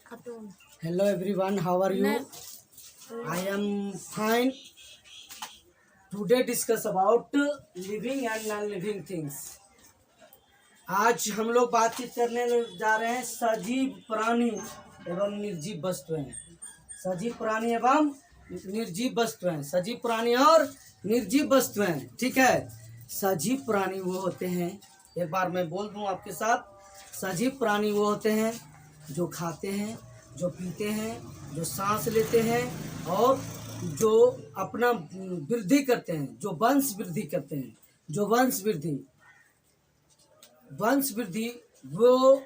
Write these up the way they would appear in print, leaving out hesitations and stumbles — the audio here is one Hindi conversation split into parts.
Hello everyone, how are you? I am fine. Today discuss about living and non-living things. आज हम लोग बातचीत करने जा रहे हैं सजीव प्राणी एवं निर्जीव वस्तुएं। सजीव प्राणी एवं निर्जीव वस्तुएं, सजीव प्राणी और निर्जीव वस्तुएं। ठीक है, सजीव प्राणी वो होते हैं, एक बार मैं बोल दूं आपके साथ, सजीव प्राणी वो होते हैं जो खाते हैं, जो पीते हैं, जो सांस लेते हैं और जो अपना वृद्धि करते हैं, जो वंश वृद्धि करते हैं, जो वंश वृद्धि वो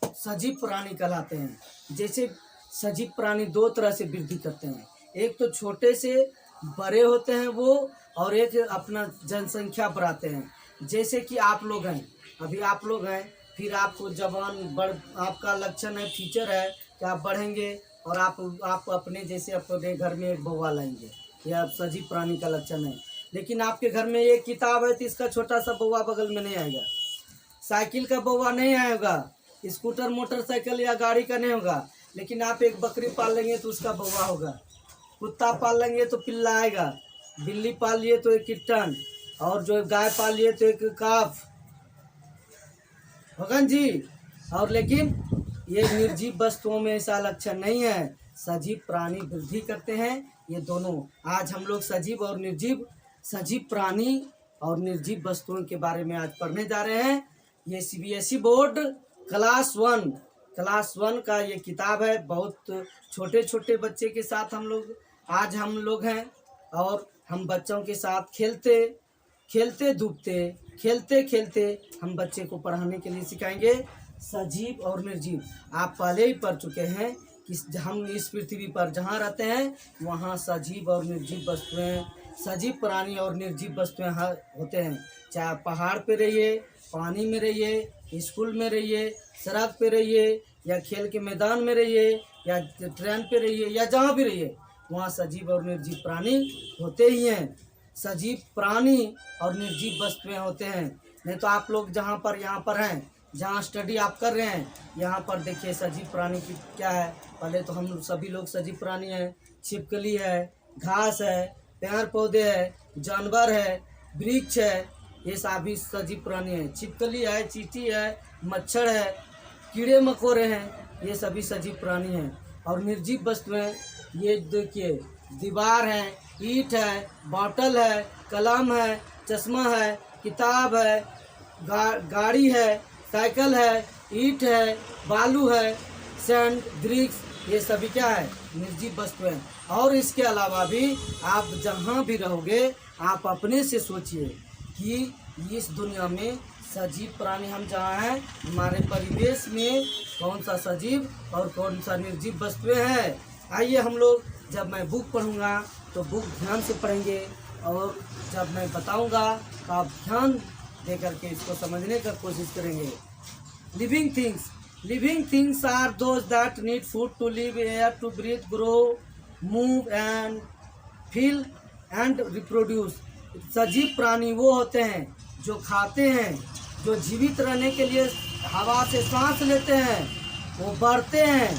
सजीव प्राणी कहलाते हैं। जैसे सजीव प्राणी दो तरह से वृद्धि करते हैं, एक तो छोटे से बड़े होते हैं वो, और एक अपना जनसंख्या बढ़ाते हैं। जैसे कि आप लोग हैं, अभी आप लोग हैं, फिर आपको जवान बढ़, आपका लक्षण है, फीचर है कि आप बढ़ेंगे और आप अपने जैसे अपने घर में एक बौवा लाएंगे, यह सजीव प्राणी का लक्षण है। लेकिन आपके घर में एक किताब है तो इसका छोटा सा बौवा बगल में नहीं आएगा, साइकिल का बौवा नहीं आएगा, स्कूटर मोटरसाइकिल या गाड़ी का नहीं होगा। लेकिन आप एक बकरी पाल लेंगे तो उसका बौवा होगा, कुत्ता पाल लेंगे तो पिल्ला आएगा, बिल्ली पाल लिए तो एक किट्टन, और जो गाय पाल लिए तो एक काफ होगा जी। और लेकिन ये निर्जीव वस्तुओं में ऐसा लक्षण नहीं है, सजीव प्राणी वृद्धि करते हैं ये दोनों। आज हम लोग सजीव प्राणी और निर्जीव वस्तुओं के बारे में आज पढ़ने जा रहे हैं। ये सीबीएसई बोर्ड क्लास वन का ये किताब है। बहुत छोटे छोटे बच्चे के साथ हम लोग हैं, और हम बच्चों के साथ खेलते हम बच्चे को पढ़ाने के लिए सिखाएंगे सजीव और निर्जीव। आप पहले ही पढ़ चुके हैं कि हम इस पृथ्वी पर जहाँ रहते हैं वहाँ सजीव और निर्जीव वस्तुएं, सजीव प्राणी और निर्जीव वस्तुएं होते हैं। चाहे पहाड़ पे रहिए, पानी में रहिए, स्कूल में रहिए, सड़क पे रहिए, या खेल के मैदान में रहिए, या ट्रेन पे रहिए, या जहाँ भी रहिए, वहाँ सजीव और निर्जीव प्राणी होते ही हैं। सजीव प्राणी और निर्जीव वस्तुएं होते हैं। नहीं तो आप लोग यहाँ पर हैं, जहाँ स्टडी आप कर रहे हैं, यहाँ पर देखिए सजीव प्राणी की क्या है। पहले तो हम सभी लोग सजीव प्राणी हैं। छिपकली है, घास है, पेड़ पौधे है, जानवर है, वृक्ष है, ये सभी सजीव प्राणी हैं। छिपकली है, चींटी है, मच्छर है, कीड़े मकोड़े हैं, ये सभी सजीव प्राणी हैं। और निर्जीव वस्तुएं ये देखिए, दीवार है, ईंट है, बॉटल है, कलम है, चश्मा है, किताब है, गाड़ी है, साइकिल है, ईंट है, बालू है, सैंड, ब्रिक्स, ये सभी क्या है, निर्जीव वस्तुएं। और इसके अलावा भी आप जहाँ भी रहोगे, आप अपने से सोचिए कि इस दुनिया में सजीव प्राणी हम जहाँ हैं, हमारे परिवेश में कौन सा सजीव और कौन सा निर्जीव वस्तुएं हैं। आइए हम लोग, जब मैं बुक पढ़ूंगा तो बुक ध्यान से पढ़ेंगे, और जब मैं बताऊंगा तो आप ध्यान दे करके इसको समझने का कोशिश करेंगे। Living things are those that need food to live, air to breathe, grow, move and feel and reproduce. सजीव प्राणी वो होते हैं जो खाते हैं, जो जीवित रहने के लिए हवा से सांस लेते हैं, वो बढ़ते हैं,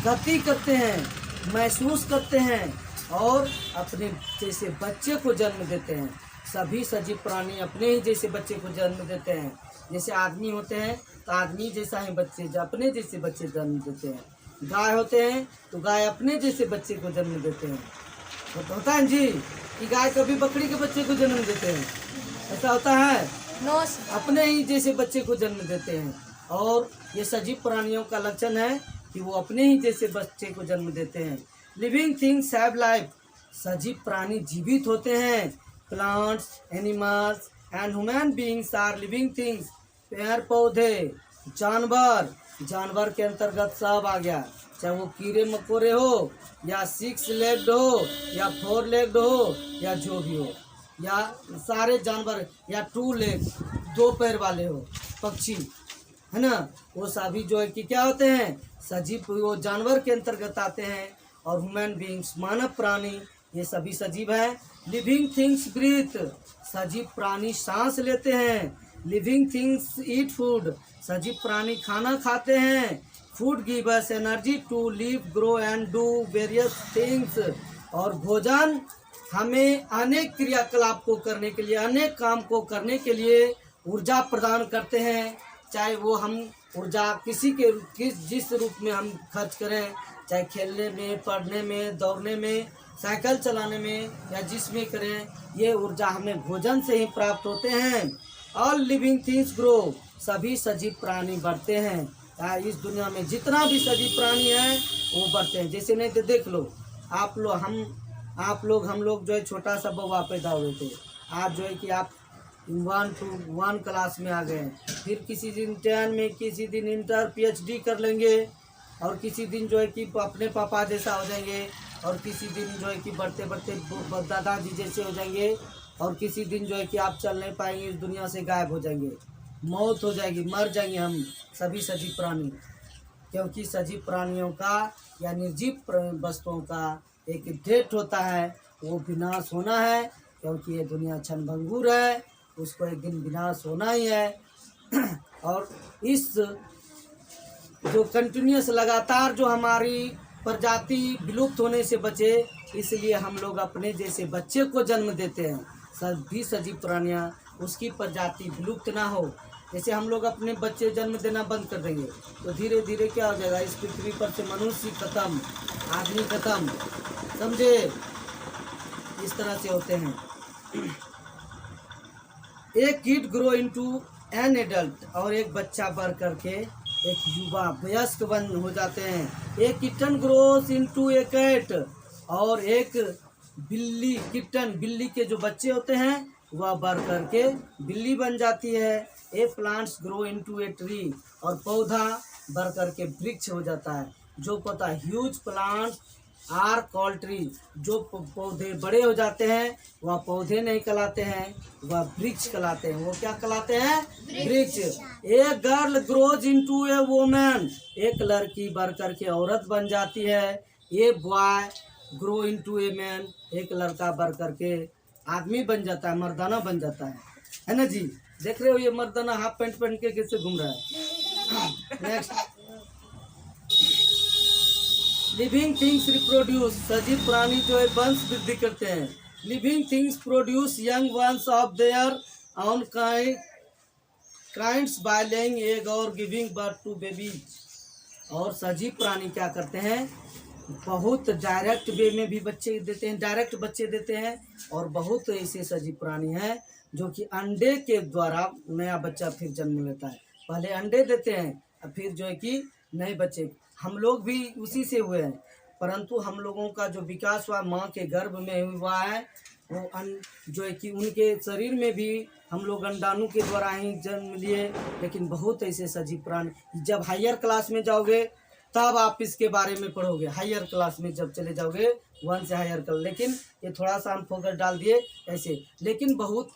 गति करते हैं, महसूस करते हैं, और अपने जैसे बच्चे को जन्म देते हैं। सभी सजीव प्राणी अपने ही जैसे बच्चे को जन्म देते हैं। जैसे आदमी होते हैं तो आदमी जैसा ही बच्चे, अपने जैसे बच्चे जन्म देते हैं। गाय होते हैं तो गाय अपने जैसे बच्चे को जन्म देते हैं। होता है जी कि गाय कभी बकरी के बच्चे को जन्म देते हैं, ऐसा होता है? अपने ही जैसे बच्चे को जन्म देते हैं। और ये सजीव प्राणियों का लक्षण है कि वो अपने ही जैसे बच्चे को जन्म देते हैं। लिविंग थिंग्स हैव लाइफ, सजीव प्राणी जीवित होते हैं। Plants, animals and human beings are living things. पेड़ पौधे, जानवर के अंतर्गत सब आ गया, चाहे वो कीड़े मकोड़े हो, या 6 लेग्ड हो, या 4 लेग्ड हो, या जो भी हो, या सारे जानवर, या 2 लेग, 2 पैर वाले हो, पक्षी है ना, वो सभी जो है कि क्या होते हैं, सजीव, वो जानवर के अंतर्गत आते हैं। और ह्यूमन बीइंग्स, मानव प्राणी, ये सभी सजीव हैं। लिविंग थिंग्स ब्रीथ, सजीव प्राणी सांस लेते हैं। लिविंग थिंग्स ईट फूड, सजीव प्राणी खाना खाते हैं। Food give us energy to live, grow and do various things. और भोजन हमें अनेक क्रियाकलाप को करने के लिए, अनेक काम को करने के लिए ऊर्जा प्रदान करते हैं। चाहे वो हम ऊर्जा जिस रूप में हम खर्च करें, चाहे खेलने में, पढ़ने में, दौड़ने में, साइकिल चलाने में या जिसमें करें, ये ऊर्जा हमें भोजन से ही प्राप्त होते हैं। ऑल लिविंग थिंग्स ग्रो, सभी सजीव प्राणी बढ़ते हैं। इस दुनिया में जितना भी सजीव प्राणी है वो बढ़ते हैं। जैसे नहीं तो देख लो, आप लोग हम लोग जो है छोटा सा बउआ पैदा हुए थे, आज जो है कि आप 1 to 1 क्लास में आ गए, फिर किसी दिन 10 में, किसी दिन इंटर PhD कर लेंगे, और किसी दिन जो है कि अपने पापा जैसा हो जाएंगे, और किसी दिन जो है कि बढ़ते बढ़ते दादाजी जैसे हो जाएंगे, और किसी दिन जो है कि आप चल नहीं पाएंगे, इस दुनिया से गायब हो जाएंगे, मौत हो जाएगी, मर जाएंगे हम सभी सजीव प्राणी। क्योंकि सजीव प्राणियों का या निर्जीव वस्तुओं का एक डेट होता है, वो विनाश होना है। क्योंकि ये दुनिया क्षणभंगुर है, उसको एक दिन विनाश होना ही है। और इस जो कंटिन्यूस लगातार जो हमारी प्रजाति विलुप्त होने से बचे, इसलिए हम लोग अपने जैसे बच्चे को जन्म देते हैं। सभी सजीव प्राणियाँ उसकी प्रजाति विलुप्त ना हो। जैसे हम लोग अपने बच्चे जन्म देना बंद कर देंगे तो धीरे धीरे क्या हो जाएगा, इस पृथ्वी पर से मनुष्य खत्म, आदमी खत्म, समझे। इस तरह से होते हैं। एक kid grow into an adult, और एक बच्चा बढ़ करके एक युवा वयस्क बन हो जाते हैं। एक किटन ग्रोस इनटू ए कैट, और एक बिल्ली के जो बच्चे होते हैं वह बढ़ करके बिल्ली बन जाती है। A plants grow into a tree, और पौधा बढ़ करके वृक्ष हो जाता है। जो पौधा huge plants are called tree, जो पौधे बड़े हो जाते हैं वह पौधे नहीं कहलाते हैं, वह वृक्ष कहलाते हैं। वो क्या कहलाते हैं? वृक्ष। A girl grows into a woman, एक लड़की बढ़ करके औरत बन जाती है। A boy grow into a man, एक लड़का बढ़ करके आदमी बन जाता है, मर्दाना बन जाता है ना जी। देख रहे हो ये मर्दाना हाफ पैंट पहन के कैसे घूम रहा है। नेक्स्ट, लिविंग थिंग्स रिप्रोड्यूस, सजीव प्राणी जो है वंश वृद्धि करते हैं। Living things produce young ones of their on kinds by laying egg और गिविंग बर्थ टू बेबीज। और सजीव प्राणी क्या करते हैं, बहुत डायरेक्ट वे में भी बच्चे देते हैं, डायरेक्ट बच्चे देते हैं। और बहुत ऐसे सजीव प्राणी हैं जो कि अंडे के द्वारा नया बच्चा फिर जन्म लेता है। पहले अंडे देते हैं और फिर जो है कि नए बच्चे। हम लोग भी उसी से हुए हैं, परंतु हम लोगों का जो विकास हुआ माँ के गर्भ में हुआ है, वो जो है कि उनके शरीर में भी हम लोग अंडाणु के द्वारा ही जन्म लिए। लेकिन बहुत ऐसे सजीव प्राणी, जब हायर क्लास में जाओगे तब आप इसके बारे में पढ़ोगे। हायर क्लास में जब चले जाओगे 1 से हायर क्लास, लेकिन ये थोड़ा सा हम फोकस डाल दिए ऐसे। लेकिन बहुत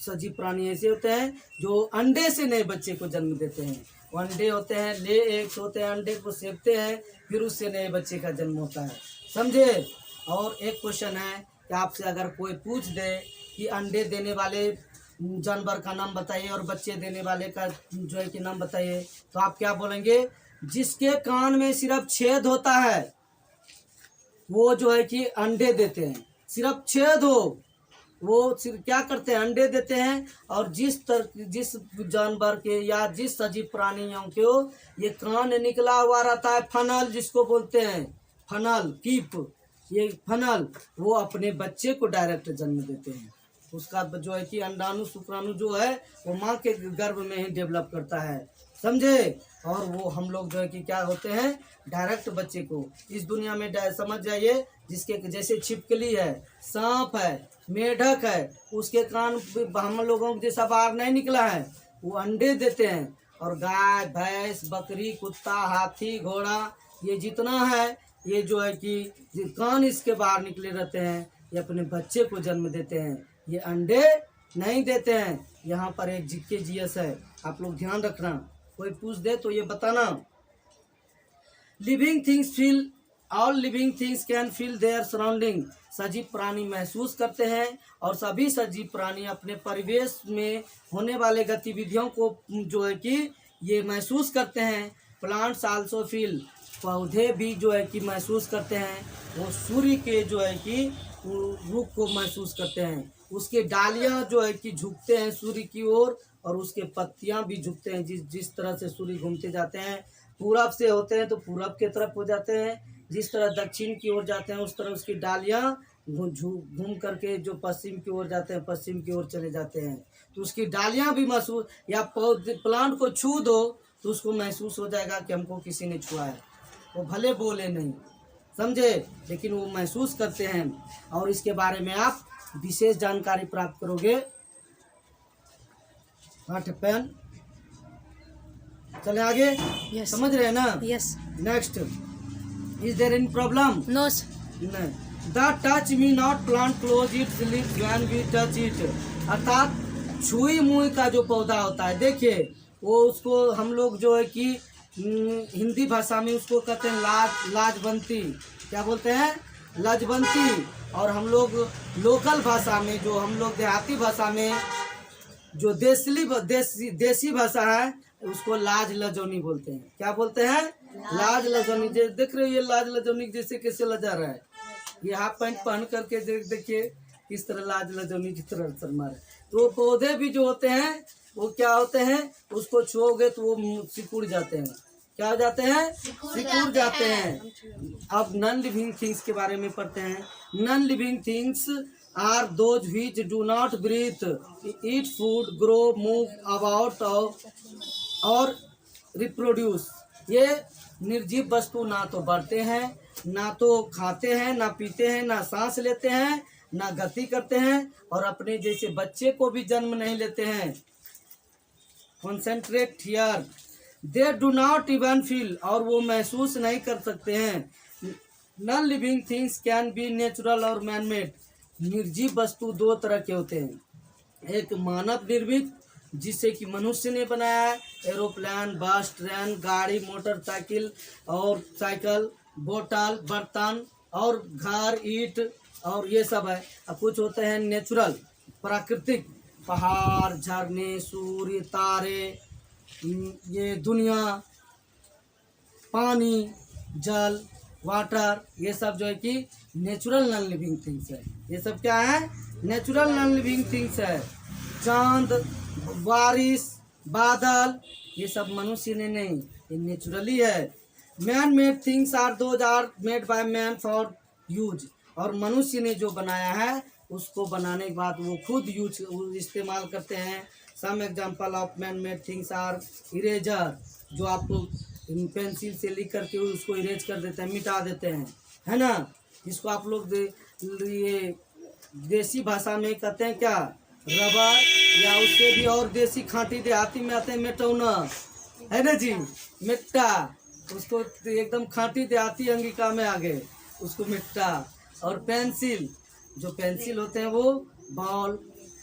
सजीव प्राणी ऐसे होते हैं जो अंडे से नए बच्चे को जन्म देते हैं। अंडे होते हैं, ले एग्स होते हैं, अंडे को सेकते हैं, फिर उससे नए बच्चे का जन्म होता है, समझे। और एक क्वेश्चन है कि आपसे अगर कोई पूछ दे कि अंडे देने वाले जानवर का नाम बताइए और बच्चे देने वाले का जो है कि नाम बताइए, तो आप क्या बोलेंगे? जिसके कान में सिर्फ छेद होता है वो जो है कि अंडे देते हैं। सिर्फ छेद हो वो सिर्फ क्या करते हैं? अंडे देते हैं। और जिस जानवर के या जिस सजीव प्राणियों के ये कान निकला हुआ रहता है, फनल जिसको बोलते हैं, फनल कीप, ये फनल, वो अपने बच्चे को डायरेक्ट जन्म देते हैं। उसका जो है कि अंडाणु शुक्राणु जो है वो माँ के गर्भ में ही डेवलप करता है, समझे। और वो हम लोग जो है कि क्या होते हैं, डायरेक्ट बच्चे को इस दुनिया में समझ जाइए। जिसके जैसे छिपकली है, सांप है, मेढक है, उसके कान हम लोगों को जैसा बाहर नहीं निकला है, वो अंडे देते हैं। और गाय, भैंस, बकरी, कुत्ता, हाथी, घोड़ा, ये जितना है, ये जो है कि कान इसके बाहर निकले रहते हैं, ये अपने बच्चे को जन्म देते हैं। ये अंडे नहीं देते हैं। यहाँ पर एक जिक्के जीएस है, आप लोग ध्यान रखना, कोई पूछ दे तो ये बताना। Living things feel, all living things can feel their surrounding, सजीव प्राणी महसूस करते हैं। और सभी सजीव प्राणी अपने परिवेश में होने वाले गतिविधियों को जो है कि ये महसूस करते हैं। प्लांट्स आल्सो फील, पौधे भी जो है कि महसूस करते हैं, वो सूर्य के जो है कि रुख को महसूस करते हैं। उसके डालियां जो है कि झुकते हैं सूर्य की ओर, और उसके पत्तियां भी झुकते हैं। जिस जिस तरह से सूर्य घूमते जाते हैं, पूरब से होते हैं तो पूरब के तरफ हो जाते हैं, जिस तरह दक्षिण की ओर जाते हैं उस तरह उसकी डालियां घूम करके जो पश्चिम की ओर जाते हैं पश्चिम की ओर चले जाते हैं। तो उसकी डालियां भी महसूस, या पौधे प्लांट को छू दो तो उसको महसूस हो जाएगा कि हमको किसी ने छुआ है। वो भले बोले नहीं, समझे, लेकिन वो महसूस करते हैं। और इसके बारे में आप विशेष जानकारी प्राप्त करोगे। हट पेन, चले आगे। Yes. समझ रहे हैं ना? Yes. Next, is there any problem? No, sir. नहीं। The touch me not plant close its lips when we touch it, अर्थात छुई मुई का जो पौधा होता है, देखिए वो उसको हम लोग जो है कि हिंदी भाषा में उसको कहते हैं लाजबंती। क्या बोलते हैं? लाजबंती। और हम लोग लोकल भाषा में, जो हम लोग देहाती भाषा में, जो देसी भाषा है, उसको लाज लजौनी बोलते हैं। क्या बोलते हैं? लाज लजौनी। देख रहे हो ये लाज लजौनी जैसे कैसे लजा रहा है, ये हाफ पैंट पहन करके देखिए किस तरह लाज लजौनी की तरह शर्मा रहे। तो पौधे भी जो होते हैं वो क्या होते हैं, उसको छुओगे तो वो सिकुड़ जाते हैं। क्या हो जाते हैं? सिकुड़ जाते हैं। अब नॉन लिविंग थिंग्स के बारे में पढ़ते हैं। Non living things are those which do not breathe, eat food, grow, move about और रिप्रोड्यूस। ये निर्जीव वस्तु ना तो बढ़ते हैं, ना तो खाते हैं, ना पीते हैं, ना सांस लेते हैं, ना गति करते हैं, और अपने जैसे बच्चे को भी जन्म नहीं लेते हैं। Concentrate here, they do not even feel, और वो महसूस नहीं कर सकते हैं। Non living things can be natural और मैन मेड। निर्जीव वस्तु दो तरह के होते हैं, एक मानव निर्मित जिसे कि मनुष्य ने बनाया है, एरोप्लेन, बस, ट्रेन, गाड़ी, मोटरसाइकिल और साइकिल, बोतल, बर्तन और घर, ईंट और ये सब है। अब कुछ होते हैं नेचुरल, प्राकृतिक, पहाड़, झरने, सूर्य, तारे, ये दुनिया, पानी, जल, वाटर, ये सब जो है कि नेचुरल नॉन लिविंग थिंग्स है। ये सब क्या है? नेचुरल नॉन लिविंग थिंग्स है। चांद, बारिश, बादल, ये सब मनुष्य ने नहीं, ये नेचुरली है। Man made things are those are made by man for use, और मनुष्य ने जो बनाया है उसको बनाने के बाद वो खुद इस्तेमाल करते हैं। Some example of man made things are eraser, जो आपको पेंसिल से लिख करके उसको इरेज कर देते हैं, मिटा देते हैं, है ना। इसको आप लोग ये देसी भाषा में कहते हैं क्या? रबर, या उससे भी और देसी खांटी देहाती में आते हैं मेटौना, है ना जी, मिट्टा। उसको एकदम खांटी देहाती अंगिका में आ गए, उसको मिट्टा। और पेंसिल, जो पेंसिल होते हैं वो बॉल,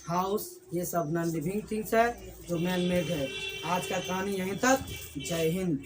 हाउस, ये सब नॉन लिविंग थिंग्स है जो मैन मेड है। आज का कहानी यहीं तक। जय हिंद।